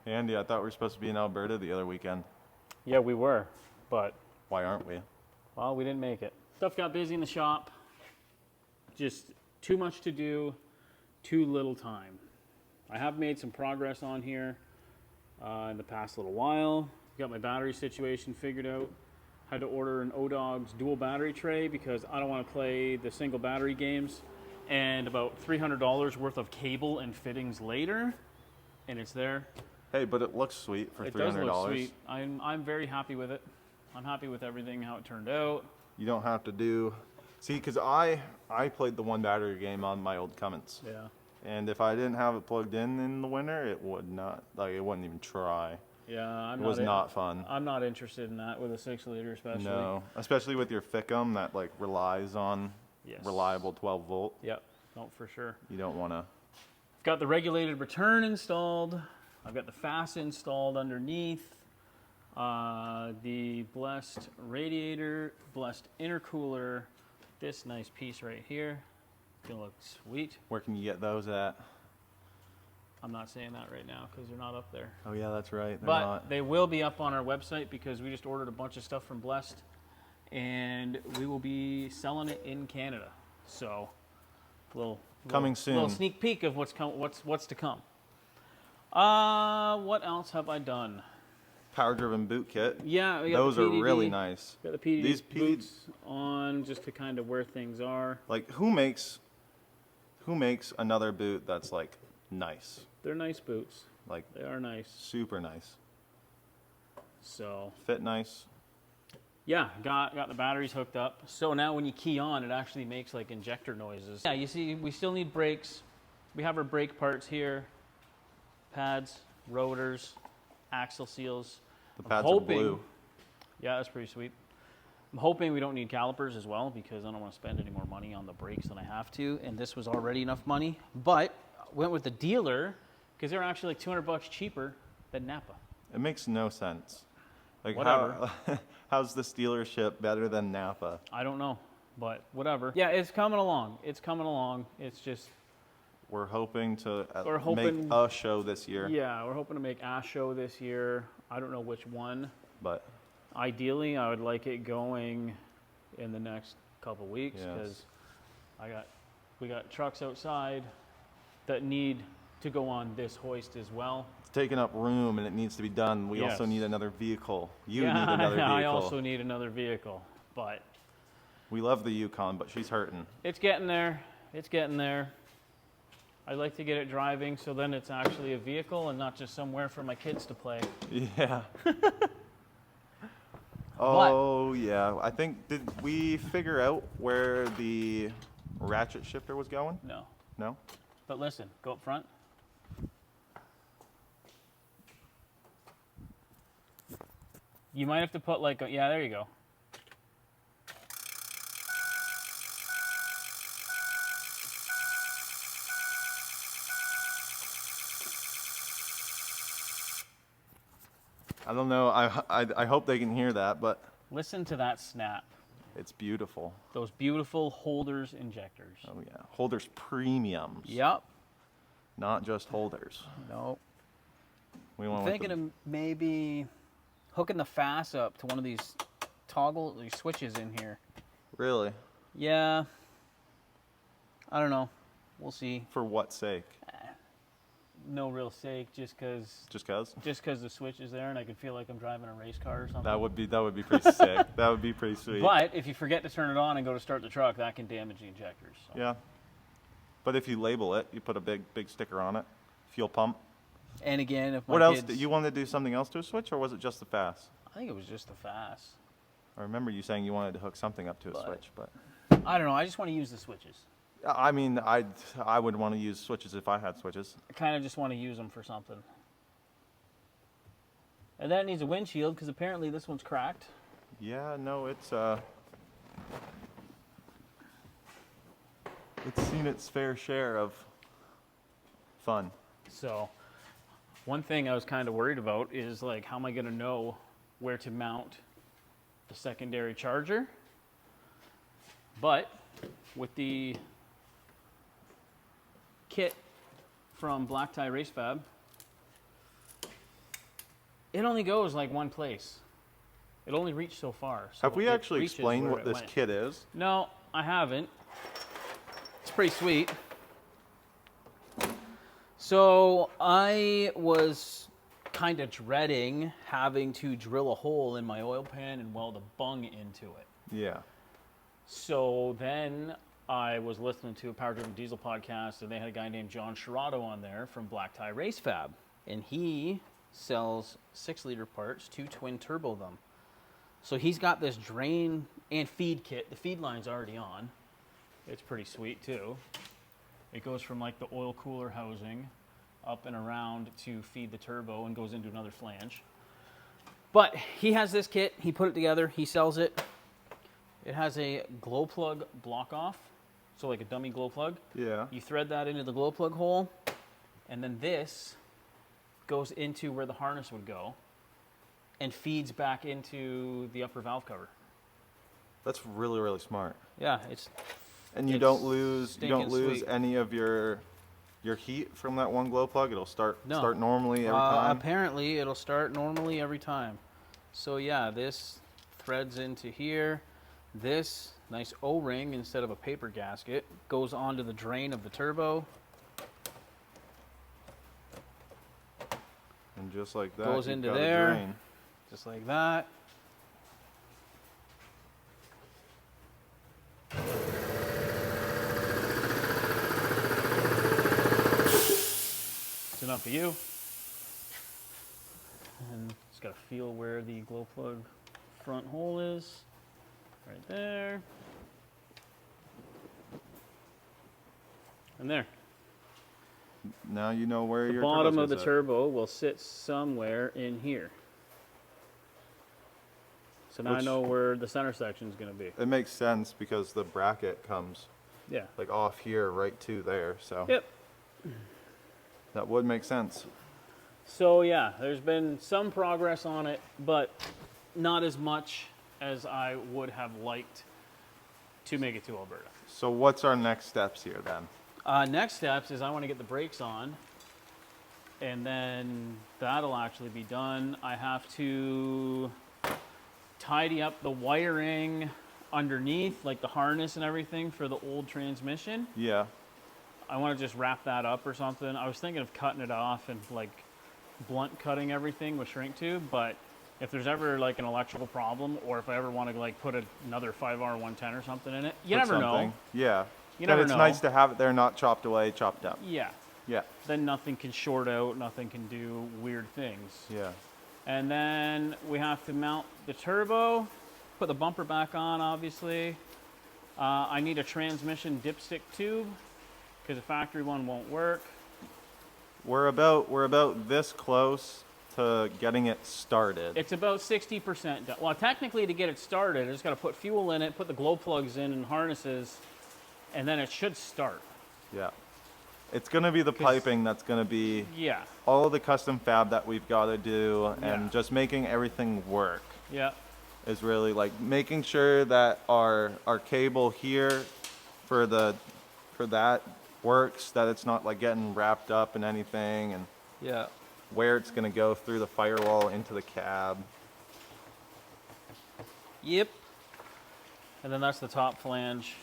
Andy, I thought we were supposed to be in Alberta the other weekend. Yeah, we were, but Why aren't we? well, we didn't make it. Stuff got busy in the shop. Just too much to do, too little time. I have made some progress on here in the past little while. Got my battery situation figured out. Had to order an O-Dogs dual battery tray because I don't want to play the single battery games. And about $300 worth of cable and fittings later, and it's there. Hey, but it looks sweet for $300. It does look sweet. I'm very happy with it. I'm happy with everything, how it turned out. You don't have to do... See, because I played the one battery game on my old Cummins. Yeah. And if I didn't have it plugged in the winter, it would not, like, it wouldn't even try. Yeah, It was not fun. I'm not interested in that with a 6-liter especially. No, especially with your Ficum that, like, relies on reliable 12 volt. Yep, no, for sure. You don't want to... Got the regulated return installed. I've got the FAS installed underneath. The blessed radiator, blessed intercooler. This nice piece right here. Gonna look sweet. Where can you get those at? I'm not saying that right now because they're not up there. Oh yeah, that's right. They're But not. they will be up on our website because we just ordered a bunch of stuff from Blessed, and we will be selling it in Canada. So, Coming soon. Little sneak peek of what's to come. What else have I done? Power-driven boot kit. Yeah, we got Those the are PDD, really nice. Got the PDD These boots on just to kind of where things are. Like, who makes another boot that's like nice? They're nice boots. Like, They are nice. super nice. So Fit nice. yeah, got the batteries hooked up. So now when you key on, it actually makes like injector noises. Yeah, you see, we still need brakes. We have our brake parts here. Pads, rotors, axle seals. The pads are blue. Yeah, that's pretty sweet. I'm hoping we don't need calipers as well because I don't want to spend any more money on the brakes than I have to. And this was already enough money. But went with the dealer because they were actually like $200 cheaper than Napa. It makes no sense. Like, Whatever. how's this dealership better than Napa? I don't know, but whatever. Yeah, it's coming along. It's coming along. It's just... We're hoping to hoping- make a show this year. Yeah, we're hoping to make a show this year. I don't know which one. But Ideally, I would like it going in the next couple weeks because we got trucks outside that need to go on this hoist as well. it's taking up room and it needs to be done. We also Yes. need another vehicle. You Yeah, need another vehicle. I also need another vehicle, but We love the Yukon, but she's hurting. it's getting there. It's getting there. I'd like to get it driving so then it's actually a vehicle and not just somewhere for my kids to play. Yeah. Oh, yeah. I think, did we figure out where the ratchet shifter was going? No. No? But listen, go up front. You might have to put like, yeah, there you go. I don't know. I hope they can hear that, but Listen to that snap. it's beautiful. Those beautiful holders injectors. Oh, yeah. Holders premiums. Yep. Not just holders. No. We I'm went thinking with of maybe hooking the FAS up to one of these these switches in here. Really? Yeah. I don't know. We'll see. For what sake? No real sake, just because Just cause? the switch is there and I can feel like I'm driving a race car or something. That would be pretty sick. That would be pretty sweet. But if you forget to turn it on and go to start the truck, that can damage the injectors. So. Yeah. But if you label it, you put a big sticker on it. Fuel pump. And again, if my What else? kids, Did you want to do something else to a switch, or was it just the FAS? I think it was just the FAS. I remember you saying you wanted to hook something up to a But- switch, but I don't know. I just want to use the switches. I mean, I would want to use switches if I had switches. I kind of just want to use them for something. And then it needs a windshield because apparently this one's cracked. Yeah, no, it's seen its fair share of fun. So one thing I was kind of worried about is like, how am I going to know where to mount the secondary charger? But with the kit from Black Tie Race Fab, It only goes like one place. It only reached so far. So Have we it actually reaches explained where what it this went. kit is? No, I haven't. It's pretty sweet. So I was kind of dreading having to drill a hole in my oil pan and weld a bung into it. Yeah. So then I was listening to a Power Driven Diesel podcast, and they had a guy named John Shirato on there from Black Tie Race Fab. And he sells 6-liter parts to twin turbo them. So he's got this drain and feed kit. The feed line's already on. It's pretty sweet too. It goes from like the oil cooler housing up and around to feed the turbo and goes into another flange. But he has this kit. He put it together. He sells it. It has a glow plug block off. So like a dummy glow plug. Yeah. You thread that into the glow plug hole. And then this goes into where the harness would go and feeds back into the upper valve cover. That's really, really smart. Yeah, it's And you It's don't lose stinking sweet. any of your heat from that one glow plug. It'll start No. normally every time. Apparently, it'll start normally every time. So yeah, this threads into here. This nice O-ring instead of a paper gasket goes onto the drain of the turbo. And just like that, Goes you've into got a there. drain. Just like that. It's enough for you. And just got to feel where the glow plug front hole is. Right there. And there. Now you know where The your bottom turbo's of the gonna sit. turbo will sit somewhere in here. So now I Which- know where the center section is going to be. It makes sense because the bracket comes Yeah. like off here right to there. So Yep. that would make sense. So yeah, there's been some progress on it, but not as much as I would have liked to make it to Alberta. So what's our next steps here then? Next steps is I want to get the brakes on, and then that'll actually be done. I have to tidy up the wiring underneath, like the harness and everything for the old transmission. Yeah. I want to just wrap that up or something. I was thinking of cutting it off and like blunt cutting everything with shrink tube, but if there's ever like an electrical problem, or if I ever want to like put another 5R110 or something in it, you Put never something. know. Yeah. You Then never it's know. nice to have it there, not chopped away, chopped up. Yeah. Yeah. Then nothing can short out, nothing can do weird things. Yeah. And then we have to mount the turbo, put the bumper back on, obviously. I need a transmission dipstick tube because the factory one won't work. We're about this close to getting it started. It's about 60% done. Well, technically, to get it started, I just got to put fuel in it, put the glow plugs in and harnesses, and then it should start. Yeah. It's going to be the piping that's going to be Yeah, all the custom fab that we've got to do, and Yeah. just making everything work yeah, is really like making sure that our cable here for that works, that it's not like getting wrapped up in anything, and yeah. where it's going to go through the firewall into the cab. Yep. And then that's the top flange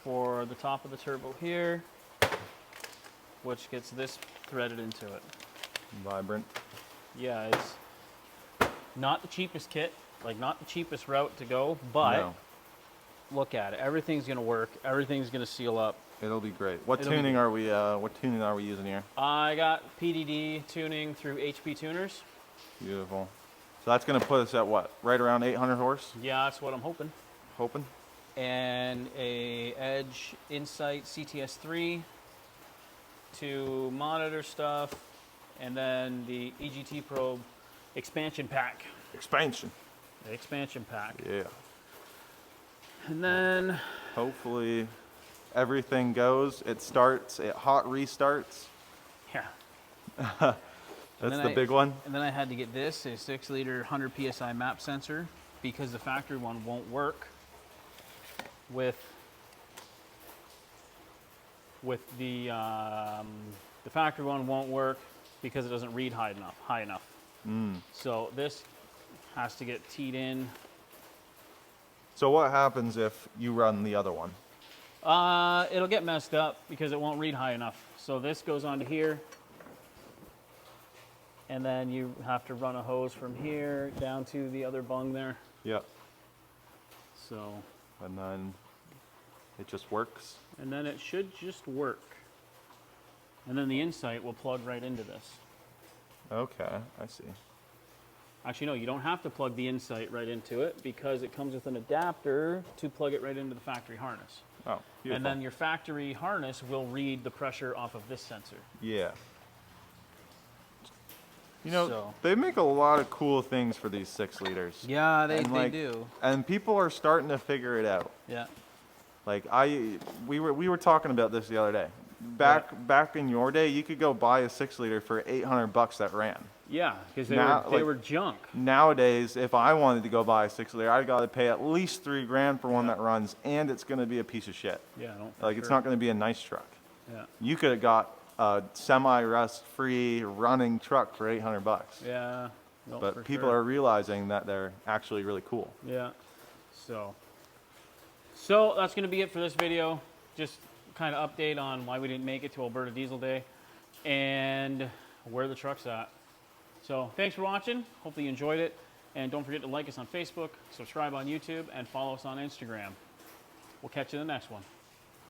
for the top of the turbo here, which gets this threaded into it. Vibrant. Yeah, it's not the cheapest kit, like not the cheapest route to go, but No, look at it. Everything's gonna work. Everything's gonna seal up. it'll be great. What It'll be tuning are we? What tuning are we using here? I got PDD tuning through HP Tuners. Beautiful. So that's going to put us at what? Right around 800 horse? Yeah, that's what I'm hoping. Hoping. And a Edge Insight CTS3 to monitor stuff, and then the EGT probe expansion pack. Expansion. The expansion pack. Yeah. And then Hopefully everything goes. It starts. It hot restarts. yeah. That's then the big one. And then I had to get this, a 6-liter 100 PSI map sensor, because the factory one won't work with the factory one won't work because it doesn't read high enough. So this has to get teed in. So what happens if you run the other one? It'll get messed up because it won't read high enough. So this goes onto here, and then you have to run a hose from here down to the other bung there. Yep. So, And then it just works. and then it should just work. And then the insight will plug right into this. Okay, I see. Actually, no, you don't have to plug the insight right into it because it comes with an adapter to plug it right into the factory harness. Oh, beautiful. And then your factory harness will read the pressure off of this sensor. Yeah. You know, So- they make a lot of cool things for these 6 liters. Yeah, And, And people are starting to figure it out. Yeah. Like we were talking about this the other day. Back in your day, you could go buy a 6 liter for $800 that ran. Yeah, because they Now, were junk. Nowadays, if I wanted to go buy a 6 liter, I got to pay at least $3,000 for one that runs, and it's going to be a piece of shit. Yeah, I don't. Like it's not going to be a nice truck. Yeah. You could have got a semi-rust-free running truck for $800. Yeah. No, But for people sure. are realizing that they're actually really cool. Yeah. So that's going to be it for this video. Just kind of update on why we didn't make it to Alberta Diesel Day and where the truck's at. So thanks for watching. Hopefully you enjoyed it. And don't forget to like us on Facebook, subscribe on YouTube, and follow us on Instagram. We'll catch you in the next one.